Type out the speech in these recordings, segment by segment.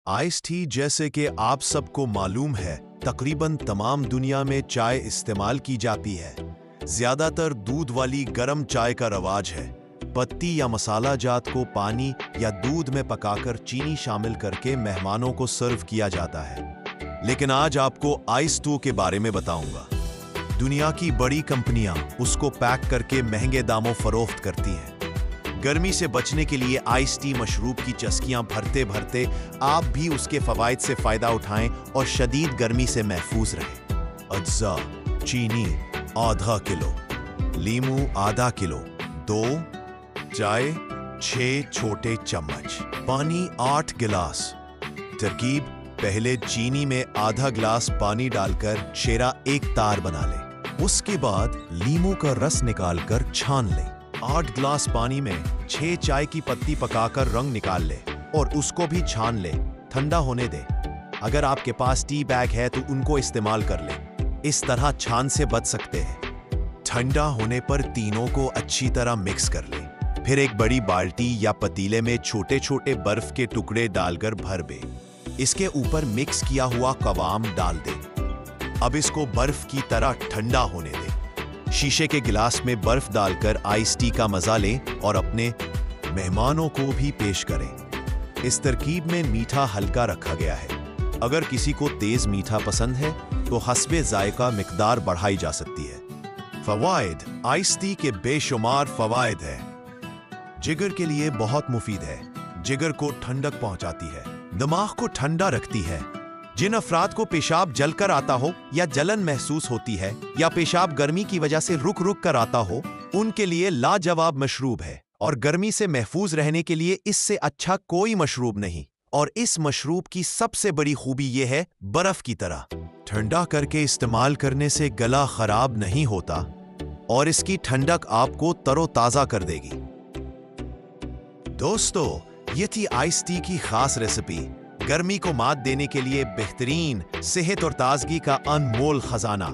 Ice tea, जैसे कि आप सबको मालूम है, तकरीबन तमाम दुनिया में चाय इस्तेमाल की जाती है। ज्यादातर दूध वाली गर्म चाय का रवाज है। पत्ती या मसाला जात को पानी या दूध में पकाकर चीनी शामिल करके मेहमानों को सर्व किया जाता है। लेकिन आज आपको आइस टी के बारे में बताऊंगा। दुनिया की बड़ी कंपनियां उसको पैक करके महंगे दामों फरोख्त करती हैं। गर्मी से बचने के लिए आइस टी मशरूब की चस्कियां भरते भरते आप भी उसके फवायद से फायदा उठाएं और शदीद गर्मी से महफूज रहें। अज्जा: चीनी आधा किलो, लीमू आधा किलो, 2 चाय 6 छोटे चम्मच, पानी 8 गिलास। तरकीब: पहले चीनी में आधा गिलास पानी डालकर शेरा एक तार बना लें। उसके बाद लीमू का रस निकालकर छान लें। 8 गिलास पानी में 6 चाय की पत्ती पकाकर रंग निकाल ले और उसको भी छान ले, ठंडा होने दे। अगर आपके पास टी बैग है तो उनको इस्तेमाल कर ले, इस तरह छान से बच सकते हैं। ठंडा होने पर तीनों को अच्छी तरह मिक्स कर ले। फिर एक बड़ी बाल्टी या पतीले में छोटे छोटे बर्फ के टुकड़े डालकर भर दे। इसके ऊपर मिक्स किया हुआ कवाम डाल दे। अब इसको बर्फ की तरह ठंडा होने दे। शीशे के गिलास में बर्फ डालकर आइस टी का मजा लें और अपने मेहमानों को भी पेश करें। इस तरकीब में मीठा हल्का रखा गया है। अगर किसी को तेज मीठा पसंद है तो हस्बे जायका मिकदार बढ़ाई जा सकती है। फवायद: आइस टी के बेशुमार फवायद हैं। जिगर के लिए बहुत मुफीद है। जिगर को ठंडक पहुंचाती है, दिमाग को ठंडा रखती है। जिन अफराद को पेशाब जलकर आता हो या जलन महसूस होती है या पेशाब गर्मी की वजह से रुक रुक कर आता हो, उनके लिए लाजवाब मशरूब है। और गर्मी से महफूज रहने के लिए इससे अच्छा कोई मशरूब नहीं। और इस मशरूब की सबसे बड़ी खूबी यह है, बर्फ की तरह ठंडा करके इस्तेमाल करने से गला खराब नहीं होता और इसकी ठंडक आपको तरोताजा कर देगी। दोस्तों, ये थी आइस टी की खास रेसिपी। गर्मी को मात देने के लिए बेहतरीन, सेहत और ताजगी का अनमोल खजाना।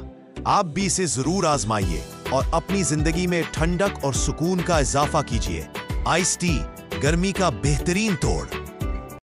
आप भी इसे जरूर आजमाइए और अपनी जिंदगी में ठंडक और सुकून का इजाफा कीजिए। आइस टी, गर्मी का बेहतरीन तोड़।